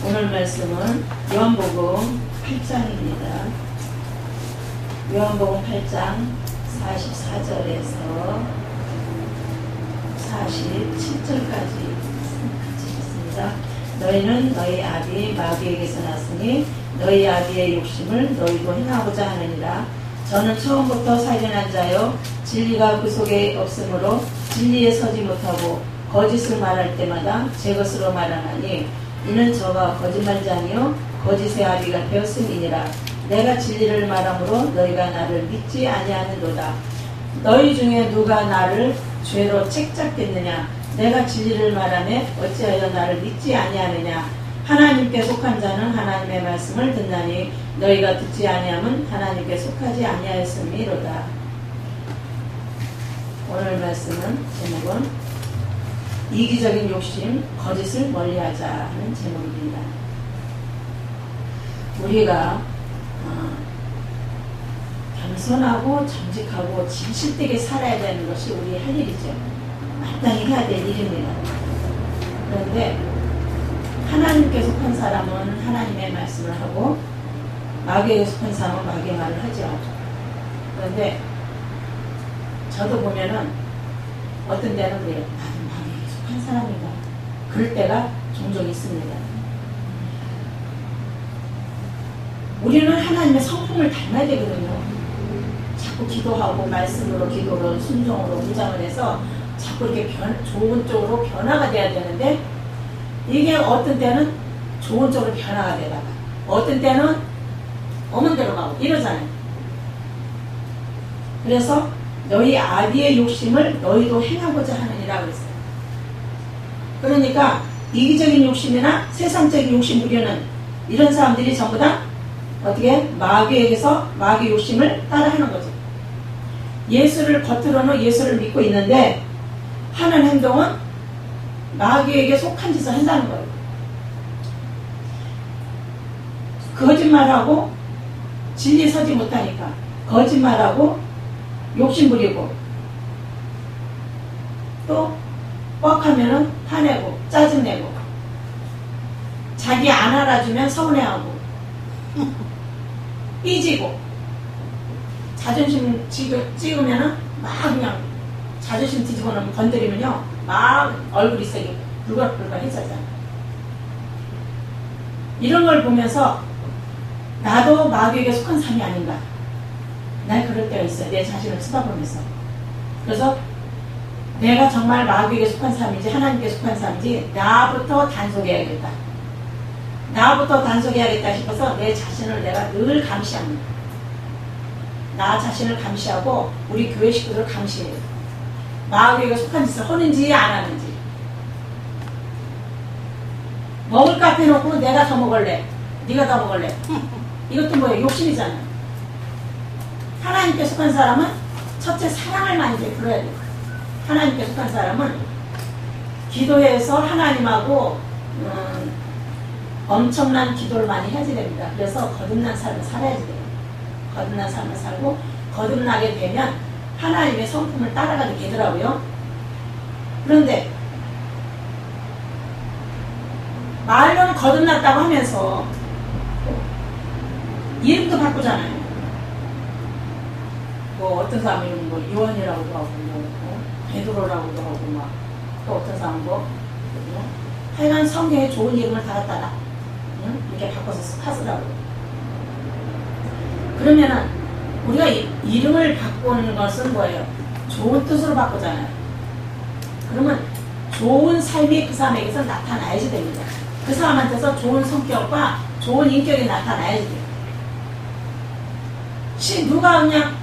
오늘 말씀은 요한복음 8장입니다. 요한복음 8장 44절에서 47절까지 같이 읽습니다. 너희는 너희 아비 마귀에게서 났으니 너희 아비의 욕심을 너희도 행하고자 하느니라. 저는 처음부터 살인한 자요 진리가 그 속에 없으므로 진리에 서지 못하고 거짓을 말할 때마다 제 것으로 말하나니 이는 저가 거짓말자니요 거짓의 아비가 되었음이니라. 내가 진리를 말하므로 너희가 나를 믿지 아니하는도다. 너희 중에 누가 나를 죄로 책잡겠느냐? 내가 진리를 말하매 어찌하여 나를 믿지 아니하느냐? 하나님께 속한 자는 하나님의 말씀을 듣나니 너희가 듣지 아니함은 하나님께 속하지 아니하였음이로다. 오늘 말씀은 제목은 이기적인 욕심, 거짓을 멀리하자 하는 제목입니다. 우리가 겸손하고 정직하고 진실되게 살아야 되는 것이 우리의 할 일이죠. 마땅히 해야 될 일입니다. 그런데 하나님께 속한 사람은 하나님의 말씀을 하고 마귀에 속한 사람은 마귀의 말을 하죠. 그런데 저도 보면은 어떤 때는 그래요. 나는 마귀에 속한 사람이다. 그럴 때가 종종 있습니다. 우리는 하나님의 성품을 닮아야 되거든요. 자꾸 기도하고 말씀으로 기도로 순종으로 무장을 해서 자꾸 이렇게 좋은 쪽으로 변화가 돼야 되는데 이게 어떤 때는 좋은 쪽으로 변화가 되다가 어떤 때는 어머니 대로 가고 이러잖아요. 그래서 너희 아비의 욕심을 너희도 행하고자 하느니라 그랬어요. 그러니까 이기적인 욕심이나 세상적인 욕심 부리는 이런 사람들이 전부 다 어떻게 마귀에게서 마귀 욕심을 따라하는 거죠. 예수를 겉으로는 예수를 믿고 있는데 하는 행동은 마귀에게 속한 짓을 한다는 거예요. 거짓말하고 진리 서지 못하니까 거짓말하고 욕심 부리고 또 뻑하면은 화내고 짜증내고 자기 안 알아주면 서운해하고 삐지고 자존심 찍으면은 막 그냥 자존심 뒤집어 놓으면 건드리면요 막 얼굴이 세게 불글불글 해져잖아. 이런 걸 보면서 나도 마귀에게 속한 사람이 아닌가. 난 그럴 때가 있어요. 내 자신을 쳐다보면서. 그래서 내가 정말 마귀에게 속한 사람인지 하나님께 속한 사람인지 나부터 단속해야겠다. 나부터 단속해야겠다 싶어서 내 자신을 내가 늘 감시합니다. 나 자신을 감시하고 우리 교회 식구들을 감시해요. 마귀에게 속한 짓을 하는지 안 하는지. 먹을 거 앞에 놓고 내가 더 먹을래. 네가 더 먹을래. 이것도 뭐예요? 욕심이잖아요. 하나님께 속한 사람은 첫째 사랑을 많이 베풀어야 돼요. 하나님께 속한 사람은 기도해서 하나님하고 엄청난 기도를 많이 해야지 됩니다. 그래서 거듭난 삶을 살아야지 돼요. 거듭난 삶을 살고 거듭나게 되면 하나님의 성품을 따라가게 되더라고요. 그런데 말로는 거듭났다고 하면서 이름도 바꾸잖아요. 뭐 어떤 사람 이름 뭐 요한이라고도 하고 뭐 베드로라고도 하고 막 또 어떤 사람 뭐 하여간 성경에 좋은 이름을 다 갖다가 이렇게 바꿔서 하더라고요. 그러면은 우리가 이름을 바꾸는 것은 뭐예요? 좋은 뜻으로 바꾸잖아요. 그러면 좋은 삶이 그 사람에게서 나타나야지 됩니다. 그 사람한테서 좋은 성격과 좋은 인격이 나타나야지 돼요. 누가 그냥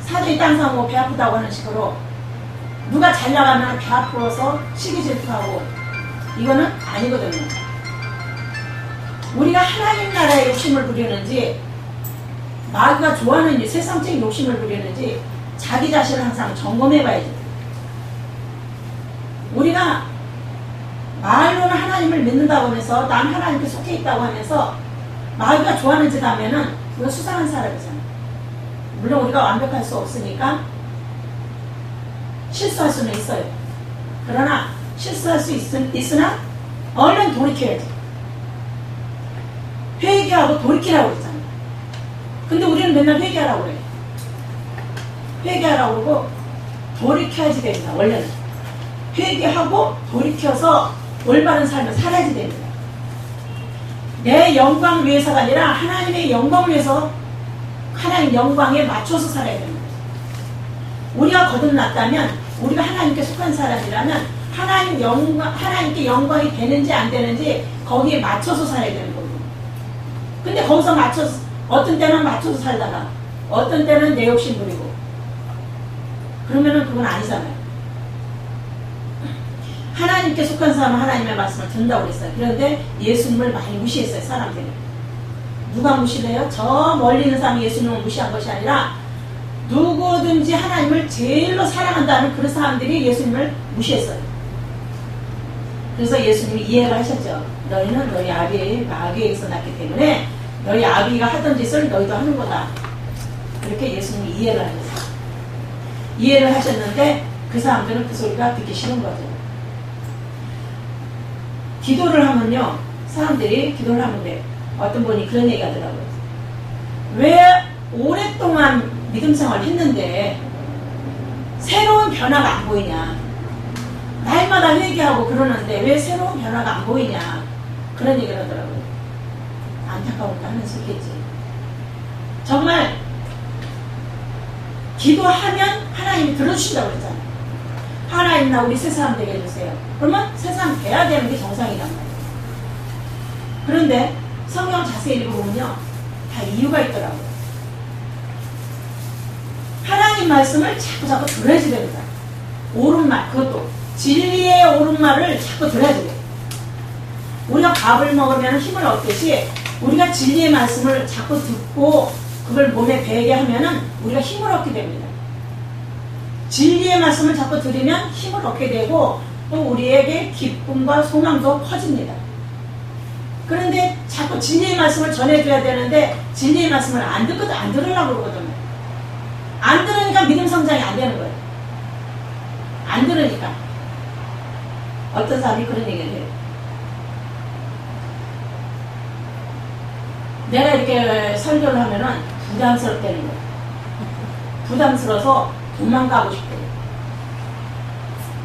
사주에 딴 사람 뭐 배 아프다고 하는 식으로 누가 잘 나가면 배 아프어서 시기 질투하고 이거는 아니거든요. 우리가 하나님 나라의 욕심을 부리는지 마귀가 좋아하는 세상적인 욕심을 부리는지 자기 자신을 항상 점검해 봐야지. 우리가 말로는 하나님을 믿는다고 하면서 난 하나님께 속해 있다고 하면서 마귀가 좋아하는 짓 하면은 그건 수상한 사람이잖아. 물론 우리가 완벽할 수 없으니까 실수할 수는 있어요. 그러나 실수할 수 있으나 얼른 돌이켜야죠. 회개하고 돌이키라고 그랬잖아요. 근데 우리는 맨날 회개하라고 그래요. 회개하라고 그러고 돌이켜야지 됩니다. 원래는 회개하고 돌이켜서 올바른 삶을 살아야지 됩니다. 내 영광을 위해서가 아니라 하나님의 영광을 위해서 하나님 영광에 맞춰서 살아야 됩니다. 우리가 거듭났다면, 우리가 하나님께 속한 사람이라면 하나님께 영광이 되는지 안 되는지 거기에 맞춰서 살아야 되는 거고. 근데 거기서 맞춰서, 어떤 때는 맞춰서 살다가 어떤 때는 내 욕심 부리고, 그러면은 그건 아니잖아요. 하나님께 속한 사람은 하나님의 말씀을 듣는다고 그랬어요. 그런데 예수님을 많이 무시했어요, 사람들이. 누가 무시를 해요? 저 멀리 있는 사람이 예수님을 무시한 것이 아니라 누구든지 하나님을 제일로 사랑한다는 그런 사람들이 예수님을 무시했어요. 그래서 예수님이 이해를 하셨죠. 너희는 너희 아비의 마귀에게서 났기 때문에 너희 아비가 하던 짓을 너희도 하는 거다. 그렇게 예수님이 이해를 하셨어요. 이해를 하셨는데 그 사람들은 그 소리가 듣기 싫은 거죠. 기도를 하면요, 사람들이 기도를 하는데 어떤 분이 그런 얘기 하더라고요. 왜 오랫동안 믿음 생활을 했는데 새로운 변화가 안 보이냐. 날마다 회개하고 그러는데 왜 새로운 변화가 안 보이냐. 그런 얘기를 하더라고요. 안타까우니까 하는 소리겠지. 정말 기도하면 하나님이 들어주신다고 그랬잖아요. 하나님 나 우리 세 사람 되게 해주세요. 그러면 세 사람 돼야 되는 게 정상이란 말이에요. 그런데 성경 자세히 읽어보면요, 다 이유가 있더라고요. 하나님 말씀을 자꾸 들어야지 됩니다. 옳은 말, 그것도 진리의 옳은 말을 자꾸 들어야지 돼요. 우리가 밥을 먹으면 힘을 얻듯이 우리가 진리의 말씀을 자꾸 듣고 그걸 몸에 배게 하면은 우리가 힘을 얻게 됩니다. 진리의 말씀을 자꾸 들으면 힘을 얻게 되고 또 우리에게 기쁨과 소망도 커집니다. 그런데 자꾸 진리의 말씀을 전해줘야 되는데 진리의 말씀을 안 듣거든, 안 들으려고 그러거든요. 안 들으니까 믿음 성장이 안 되는 거예요. 안 들으니까. 어떤 사람이 그런 얘기를 해요. 내가 이렇게 설교를 하면은 부담스럽다는 거예요. 부담스러워서 도망가고 싶대요.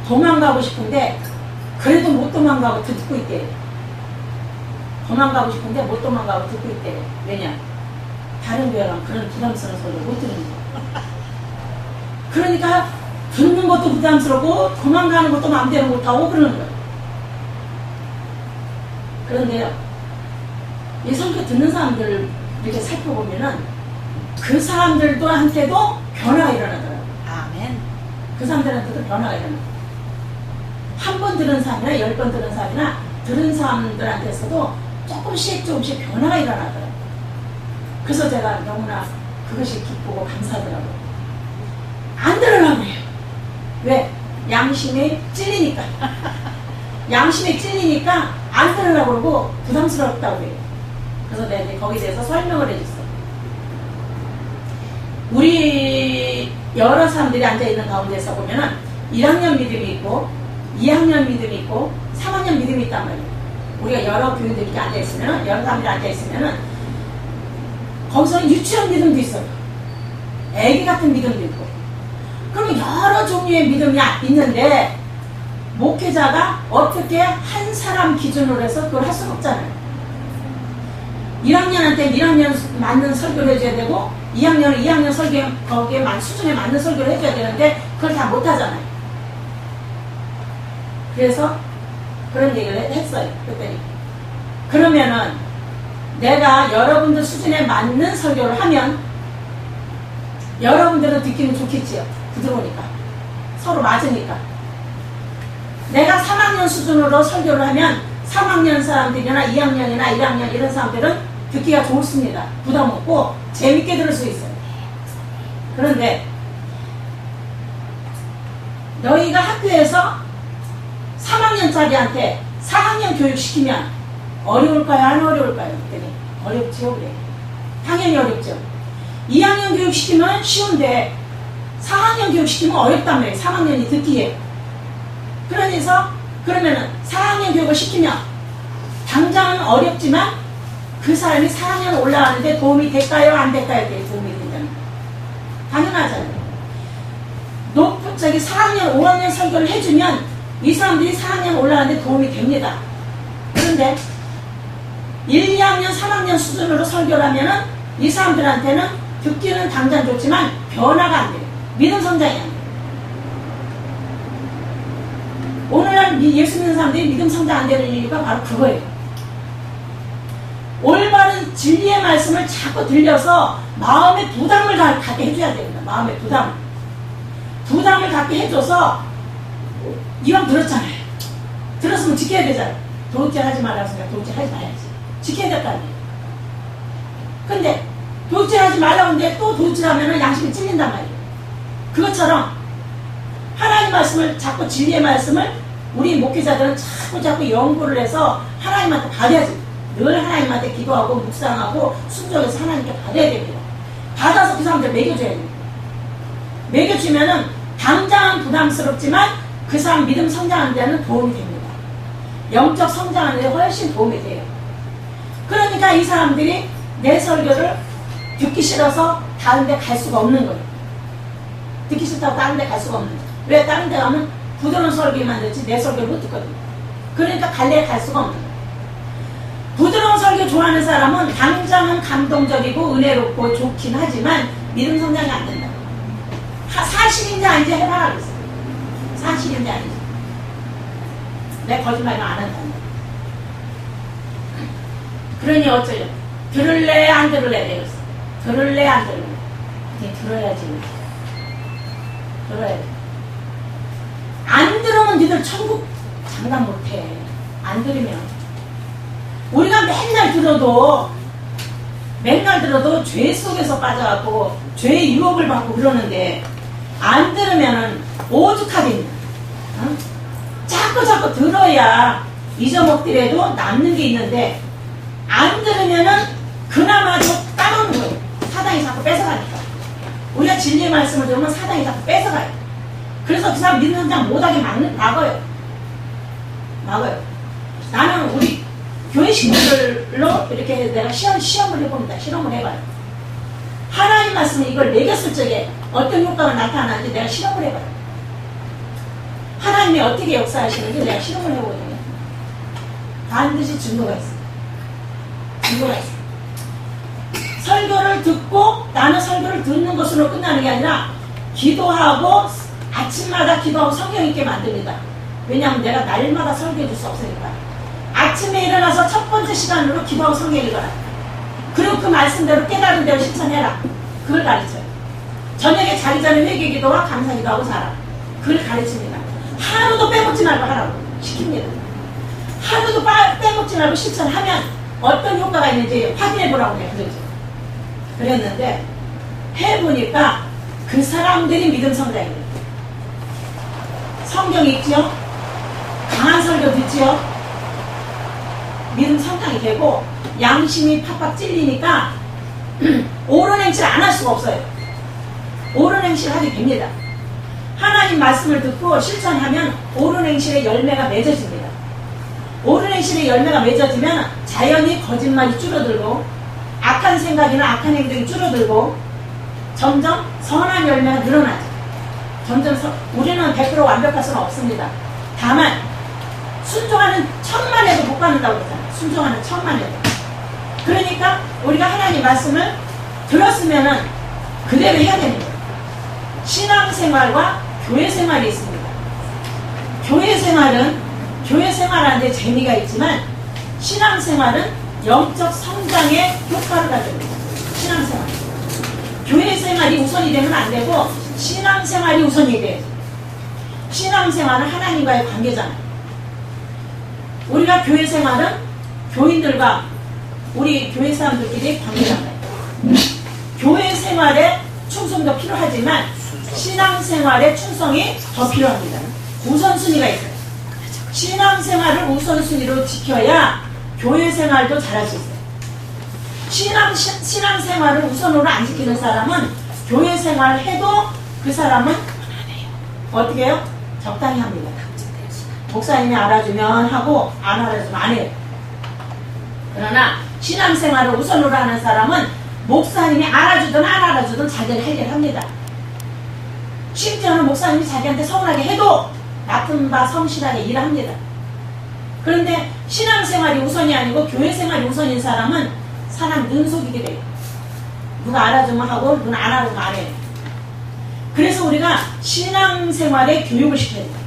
도망가고 싶은데 그래도 못 도망가고 듣고 있대요. 도망가고 싶은데 못 도망가고 듣고 있대요. 왜냐? 다른 교회 가면 그런 부담스러운 소리를 못 듣는 거예요. 그러니까 듣는 것도 부담스럽고 도망가는 것도 마음대로 못하고 그러는 거예요. 그런데요, 이 설교 듣는 사람들을 이렇게 살펴보면은 그 사람들도 한테도 변화가 일어나더라고요. 아멘. 그 사람들한테도 변화가 일어나요. 한 번 들은 사람이나 10번 들은 사람이나 들은 사람들한테서도 조금씩 변화가 일어나더라고요. 그래서 제가 너무나 그것이 기쁘고 감사하더라고요. 안 들으려고 해요. 왜? 양심에 찔리니까. 양심에 찔리니까 안 들으려고 그러고 부담스럽다고 해요. 그래서 내가 이제 거기에 대해서 설명을 해줬어요. 우리 여러 사람들이 앉아있는 가운데서 보면은 1학년 믿음이 있고 2학년 믿음이 있고 3학년 믿음이 있단 말이에요. 우리가 여러 교인들이 이렇게 앉아있으면, 여러 사람들이 앉아있으면은 거기서는 유치원 믿음도 있어요. 애기 같은 믿음도 있고. 그러면 여러 종류의 믿음이 있는데 목회자가 어떻게 한 사람 기준으로 해서 그걸 할 수는 없잖아요. 1학년한테 1학년 맞는 설교를 해줘야 되고 2학년은 2학년 설교 거기에 수준에 맞는 설교를 해줘야 되는데 그걸 다 못하잖아요. 그래서 그런 얘기를 했어요. 그랬더니 그러면은 내가 여러분들 수준에 맞는 설교를 하면 여러분들은 듣기는 좋겠지요. 부드러우니까. 서로 맞으니까. 내가 3학년 수준으로 설교를 하면 3학년 사람들이나 2학년이나 1학년 이런 사람들은 듣기가 좋습니다. 부담 없고 재밌게 들을 수 있어요. 그런데 너희가 학교에서 3학년짜리한테 4학년 교육시키면 어려울까요? 안 어려울까요? 그랬더니 어렵죠. 그래. 당연히 어렵죠. 2학년 교육시키면 쉬운데 4학년 교육시키면 어렵단 말이에요. 3학년이 듣기에. 그러면서 그러면은 4학년 교육을 시키면 당장은 어렵지만 그 사람이 4학년 올라가는데 도움이 될까요? 안 될까요? 도움이 된다는 거예요. 당연하잖아요. 높은 4학년, 5학년 설교를 해주면 이 사람들이 4학년 올라가는데 도움이 됩니다. 그런데 1, 2학년, 3학년 수준으로 설교를 하면은 이 사람들한테는 듣기는 당장 좋지만 변화가 안 돼요. 믿음 성장이 안 돼요. 오늘날 예수 믿는 사람들이 믿음 성장 안 되는 이유가 바로 그거예요. 올바른 진리의 말씀을 자꾸 들려서 마음의 부담을 갖게 해줘야 됩니다. 마음의 부담을 갖게 해줘서 이왕 들었잖아요. 들었으면 지켜야 되잖아요. 도둑질 하지 말라고 생각, 도둑질 하지 말아야지. 지켜야 될 거 아니에요. 근데 도둑질 하지 말라고 하는데 또 도둑질 하면 양심이 찔린단 말이에요. 그것처럼 하나님 말씀을 자꾸 진리의 말씀을 우리 목회자들은 자꾸 연구를 해서 하나님한테 받아야지. 늘 하나님한테 기도하고 묵상하고 순종해서 하나님께 받아야 됩니다. 받아서 그 사람들 먹여줘야 됩니다. 먹여주면은 당장은 부담스럽지만 그 사람 믿음 성장하는 데는 도움이 됩니다. 영적 성장하는 데 훨씬 도움이 돼요. 그러니까 이 사람들이 내 설교를 듣기 싫어서 다른 데 갈 수가 없는 거예요. 듣기 싫다고 다른 데 갈 수가 없는 거예요. 왜? 다른 데 가면 부드러운 설교만 듣지 내 설교를 못 듣거든요. 그러니까 갈래 갈 수가 없는 거예요. 부드러운 설교 좋아하는 사람은 당장은 감동적이고 은혜롭고 좋긴 하지만 믿음 성장이 안 된다. 사실인지 아닌지 해봐라 그랬어요. 사실인지 아닌지. 내 거짓말을 안 한다. 그러니 어쩌려? 들을래 안 들을래 그랬어. 들을래 안 들을래. 이제 들어야지. 들어야지. 안 들으면 니들 천국 장담 못해. 안 들으면. 우리가 맨날 들어도 죄 속에서 빠져갖고 죄의 유혹을 받고 그러는데 안 들으면은 오죽하겠냐. 어? 자꾸 들어야 잊어먹더라도 남는 게 있는데 안 들으면은 그나마 좀 따놓는 거예요. 사단이 자꾸 뺏어가니까. 우리가 진리의 말씀을 들으면 사단이 자꾸 뺏어가요. 그래서 그 사람 믿는 장 못하게 막어요. 나는 우리 교회 식구들로 이렇게 내가 시험을 해봅니다. 실험을 해봐요. 하나님 말씀에 이걸 매겼을 적에 어떤 효과가 나타나는지 내가 실험을 해봐요. 하나님이 어떻게 역사하시는지 내가 실험을 해보거든요. 반드시 증거가 있어요. 설교를 듣고 나는 설교를 듣는 것으로 끝나는 게 아니라 기도하고 아침마다 기도하고 성경 읽게 만듭니다. 왜냐하면 내가 날마다 설교해 줄 수 없으니까. 아침에 일어나서 첫 번째 시간으로 기도하고 성경 읽어라. 그리고 그 말씀대로 깨달은 대로 실천해라. 그걸 가르쳐요. 저녁에 자기 전에 회개기도와 감사기도하고 살아. 그걸 가르칩니다. 하루도 빼먹지 말고 하라고 시킵니다. 하루도 빼먹지 말고 실천하면 어떤 효과가 있는지 확인해 보라고 내가 그랬는데 해보니까 그 사람들이 믿음 성장이에요. 성경 읽지요? 강한 설교 듣지요? 믿음 성장이 되고 양심이 팍팍 찔리니까 옳은 행실을 안 할 수가 없어요. 옳은 행실을 하게 됩니다. 하나님 말씀을 듣고 실천하면 옳은 행실의 열매가 맺어집니다. 옳은 행실의 열매가 맺어지면 자연히 거짓말이 줄어들고 악한 생각이나 악한 행동이 줄어들고 점점 선한 열매가 늘어나죠. 우리는 100% 완벽할 수는 없습니다. 다만 순종하는 척만 해도 못 받는다고 그러잖아요. 순종하는 척만 해도. 그러니까 우리가 하나님 말씀을 들었으면은 그대로 해야 됩니다. 신앙생활과 교회생활이 있습니다. 교회생활하는데 재미가 있지만 신앙생활은 영적 성장의 효과를 가져옵니다. 신앙생활. 교회생활이 우선이 되면 안 되고 신앙생활이 우선이 돼요. 신앙생활은 하나님과의 관계잖아요. 우리가 교회생활은 교인들과 우리 교회 사람들끼리 관계잖아요. 교회생활에 충성도 필요하지만 신앙생활에 충성이 더 필요합니다. 우선순위가 있어요. 신앙생활을 우선순위로 지켜야 교회생활도 잘할 수 있어요. 신앙생활을 우선으로 안 지키는 사람은 교회생활을 해도 그 사람은 어떻게 해요? 적당히 합니다. 목사님이 알아주면 하고 안 알아주면 안 해요. 그러나 신앙생활을 우선으로 하는 사람은 목사님이 알아주든 안 알아주든 자기를 해결합니다. 심지어는 목사님이 자기한테 서운하게 해도 나쁜 바 성실하게 일합니다. 그런데 신앙생활이 우선이 아니고 교회생활이 우선인 사람은 사람 눈속이게 돼요. 누가 알아주면 하고 누가 안 알아주면 안 해요. 그래서 우리가 신앙생활에 교육을 시켜야 돼요.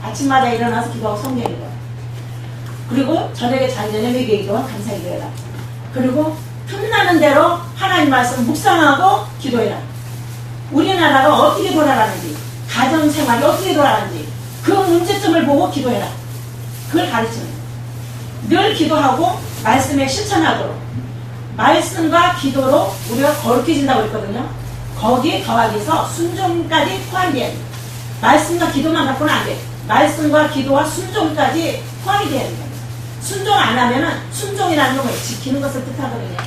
아침마다 일어나서 기도하고 성경 읽어요. 그리고 저녁에 자기 전에 회개기도와 감사기도해라. 그리고 틈나는 대로 하나님 말씀 묵상하고 기도해라. 우리나라가 어떻게 돌아가는지, 가정생활이 어떻게 돌아가는지 그 문제점을 보고 기도해라. 그걸 가르치는 거예요. 늘 기도하고 말씀에 실천하도록, 말씀과 기도로 우리가 거룩해진다고 했거든요. 거기에 더하기서 순종까지 포함이 돼야 돼요. 말씀과 기도만 갖고는 안 돼요. 말씀과 기도와 순종까지 포함이 돼야 돼요. 순종 안 하면은, 순종이라는 건 뭐예요? 지키는 것을 뜻하거든요.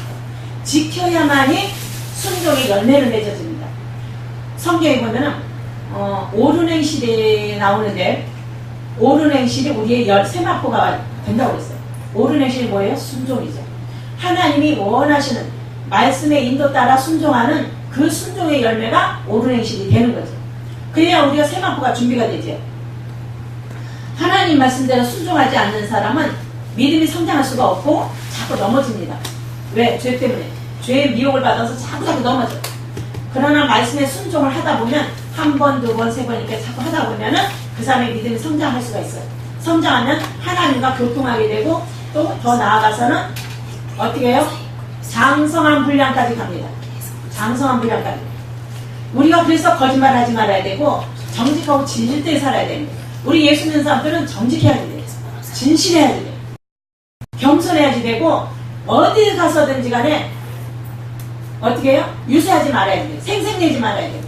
지켜야만이 순종의 열매를 맺어집니다. 성경에 보면은 오륜행실이 나오는데, 오륜행실이 우리의 세마포가 된다고 그랬어요. 오륜행실이 뭐예요? 순종이죠. 하나님이 원하시는 말씀의 인도 따라 순종하는 그 순종의 열매가 오륜행실이 되는 거죠. 그래야 우리가 세마포가 준비가 되죠. 하나님 말씀대로 순종하지 않는 사람은 믿음이 성장할 수가 없고 자꾸 넘어집니다. 왜? 죄 때문에. 죄의 미혹을 받아서 자꾸 넘어져. 그러나 말씀에 순종을 하다 보면 한 번, 두 번, 세 번 이렇게 자꾸 하다 보면은 그 사람의 믿음이 성장할 수가 있어요. 성장하면 하나님과 교통하게 되고 또 더 나아가서는 어떻게 해요? 장성한 분량까지 갑니다. 장성한 분량까지. 우리가 그래서 거짓말 하지 말아야 되고 정직하고 진실되게 살아야 됩니다. 우리 예수 믿는 사람들은 정직해야지 돼요. 진실해야지 돼요. 겸손해야지 되고 어디 가서든지 간에 어떻게 해요? 유세하지 말아야 돼요. 생색내지 말아야 돼요.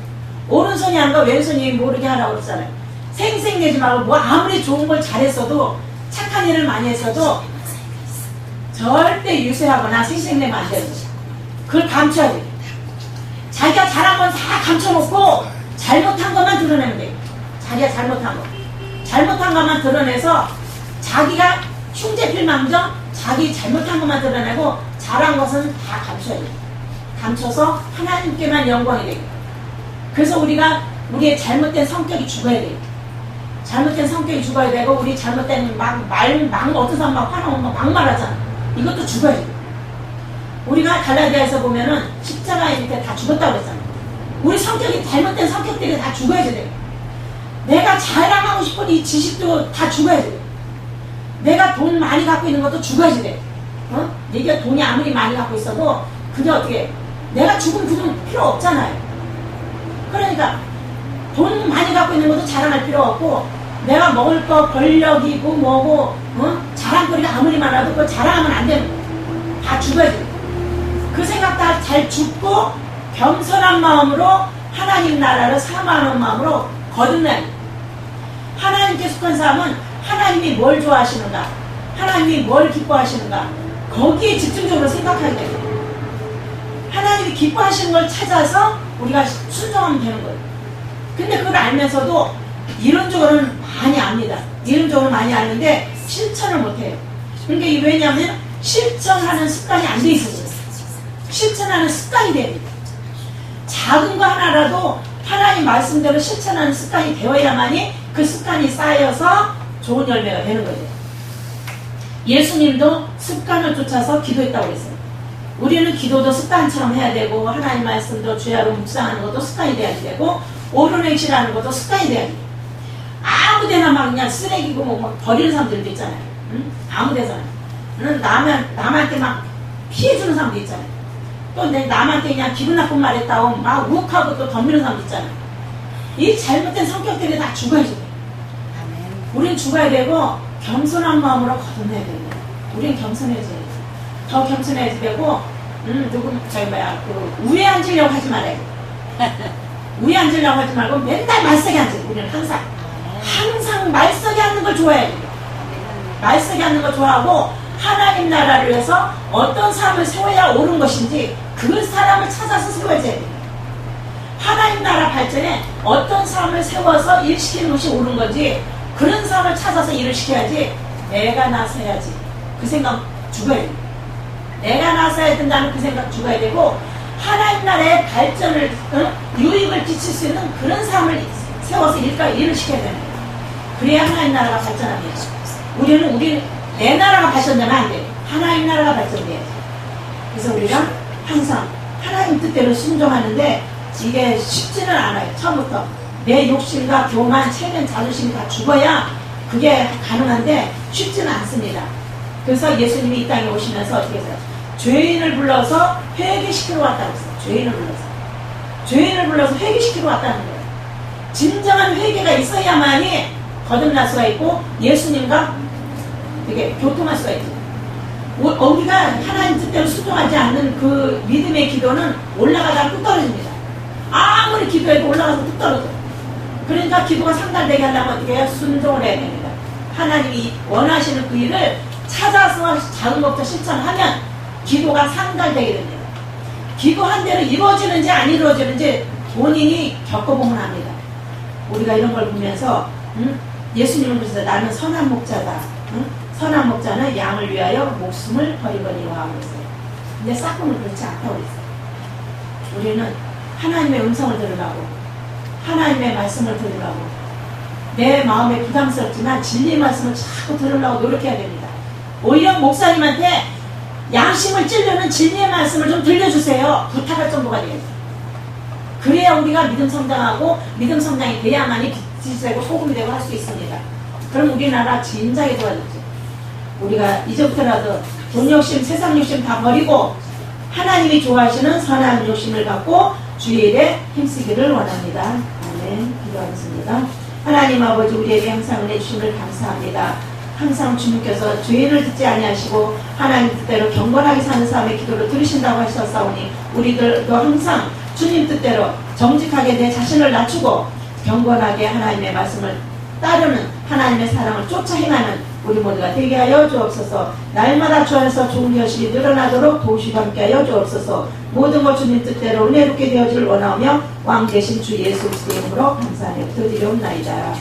오른손이 하는 거 왼손이 모르게 하라고 그러잖아요. 생색내지 말고 뭐 아무리 좋은 걸 잘했어도 착한 일을 많이 했어도 절대 유세하거나 생색내면 안 되는 거죠. 그걸 감춰야 돼요. 자기가 잘한 건 다 감춰놓고 잘못한 것만 드러내면 돼요. 자기가 잘못한 거. 잘못한 것만 드러내서 자기가 흉재필망정 자기 잘못한 것만 드러내고 잘한 것은 다 감춰야 돼요. 감춰서 하나님께만 영광이 돼요. 그래서 우리가 우리의 잘못된 성격이 죽어야 돼요. 잘못된 성격이 죽어야 되고 우리 잘못된 어떤 사람 막 화나면 막 말하잖아. 이것도 죽어야 돼요. 우리가 갈라디아에서 보면은 십자가에 밑에 다 죽었다고 그랬잖아요. 우리 성격이 잘못된 성격들이 다 죽어야 돼요. 내가 자랑하고 싶은 이 지식도 다 죽어야 돼요. 내가 돈 많이 갖고 있는 것도 죽어야지 돼. 네가 돈이 아무리 많이 갖고 있어도 그게 어떻게 내가 죽으면 그건 필요 없잖아요. 그러니까 돈 많이 갖고 있는 것도 자랑할 필요 없고 내가 먹을 거 권력이고 뭐고 자랑거리가 아무리 많아도 그걸 자랑하면 안 되는 거예요. 다 죽어야 돼요. 그 생각 다 잘 죽고 겸손한 마음으로 하나님 나라를 사모하는 마음으로 거듭나요. 하나님께 속한 사람은 하나님이 뭘 좋아하시는가, 하나님이 뭘 기뻐하시는가, 거기에 집중적으로 생각하게 돼요. 하나님이 기뻐하시는 걸 찾아서 우리가 순종하면 되는 거예요. 근데 그걸 알면서도 이론적으로는 많이 압니다. 이론적으로 많이 아는데 실천을 못해요. 그러니까 이게 왜냐하면 실천하는 습관이 안 돼 있어요. 실천하는 습관이 됩니다. 작은 거 하나라도 하나님 말씀대로 실천하는 습관이 되어야만이 그 습관이 쌓여서 좋은 열매가 되는 거죠. 예수님도 습관을 쫓아서 기도했다고 그랬어요. 우리는 기도도 습관처럼 해야 되고 하나님 말씀도 주야로 묵상하는 것도 습관이 돼야 되고 오른행실하는 것도 습관이 돼야 돼요. 아무데나 막 그냥 쓰레기고 막 버리는 사람들도 있잖아요. 응? 아무데서나 남한테 막 피해주는 사람도 있잖아요. 또 남한테 그냥 기분 나쁜 말 했다고 막 욱하고 또 덤비는 사람도 있잖아요. 이 잘못된 성격들이 다 죽어야지 돼요. 우린 죽어야 되고 겸손한 마음으로 거듭나야 됩니다. 우린 겸손해져야 돼요. 더 겸손해야 되고 우에 앉으려고 하지 말아요. 우에 앉으려고 하지 말고 맨날 말석에 앉아요. 우리는 항상 말석에 앉는 걸 좋아해요. 말석에 앉는 걸 좋아하고 하나님 나라를 위해서 어떤 사람을 세워야 옳은 것인지 그 사람을 찾아서 세워야 돼요. 하나님 나라 발전에 어떤 사람을 세워서 일시키는 것이 옳은 건지 그런 사람을 찾아서 일을 시켜야지. 내가 나서야지. 그 생각 죽어야 돼. 내가 나서야 된다는 그 생각 죽어야 되고, 하나님 나라의 발전을, 유익을 끼칠 수 있는 그런 사람을 세워서 일을 시켜야 되는 거예요. 그래야 하나님 나라가 발전합니다. 우리는 내 나라가 발전되면 안 돼요. 하나님 나라가 발전돼야지. 그래서 우리가 항상 하나님 뜻대로 순종하는데 이게 쉽지는 않아요. 처음부터 내 욕심과 교만, 체면, 자존심이 다 죽어야 그게 가능한데 쉽지는 않습니다. 그래서 예수님이 이 땅에 오시면서 어떻게 했어요? 죄인을 불러서 회개시키러 왔다고 했어요. 죄인을 불러서 회개시키러 왔다는 거예요. 진정한 회개가 있어야만이 거듭날 수가 있고 예수님과 이게 교통할 수가 있죠. 우리가 하나님 뜻대로 순종하지 않는 그 믿음의 기도는 올라가다가 뚝 떨어집니다. 아무리 기도해도 올라가서 뚝 떨어져. 그러니까 기도가 상달되게 하려면 어떻게 해요? 순종을 해야 됩니다. 하나님이 원하시는 그 일을 찾아서 작은 것부터 실천하면 기도가 상달되게 됩니다. 기도한 대로 이루어지는지 안 이루어지는지 본인이 겪어보면 합니다. 우리가 이런 걸 보면서 예수님은 그러셨어요. 나는 선한 목자다. 선한 목자는 양을 위하여 목숨을 버리거니와 하고 있어요. 근데 싹금은 그렇지 않다고 그랬어요. 우리는 하나님의 음성을 들으라고, 하나님의 말씀을 들으라고, 내 마음에 부담스럽지만 진리의 말씀을 자꾸 들으려고 노력해야 됩니다. 오히려 목사님한테 양심을 찌르는 진리의 말씀을 좀 들려주세요. 부탁할 정도가 돼야죠. 그래야 우리가 믿음 성장하고 믿음 성장이 돼야만이 빛이 되고 소금이 되고 할 수 있습니다. 그럼 우리나라 진작에 좋아졌죠. 우리가 이제부터라도 돈 욕심, 세상 욕심 다 버리고 하나님이 좋아하시는 선한 욕심을 갖고 주일에 힘쓰기를 원합니다. 아멘. 기도하겠습니다. 하나님 아버지, 우리에게 항상 은혜 주심을 감사합니다. 항상 주님께서 죄인을 듣지 아니하시고 하나님 뜻대로 경건하게 사는 사람의 기도를 들으신다고 하셨사오니 우리들도 항상 주님 뜻대로 정직하게 내 자신을 낮추고 경건하게 하나님의 말씀을 따르는 하나님의 사랑을 쫓아 행하는 우리 모두가 되게 하여 주옵소서. 날마다 주 안에서 좋은 여실이 늘어나도록 도우시고 함께 하여 주옵소서. 모든 것 주님 뜻대로 은혜롭게 되어지를 원하며 왕 되신 주 예수 그리스도의 이름으로 감사하며 드리옵나이다.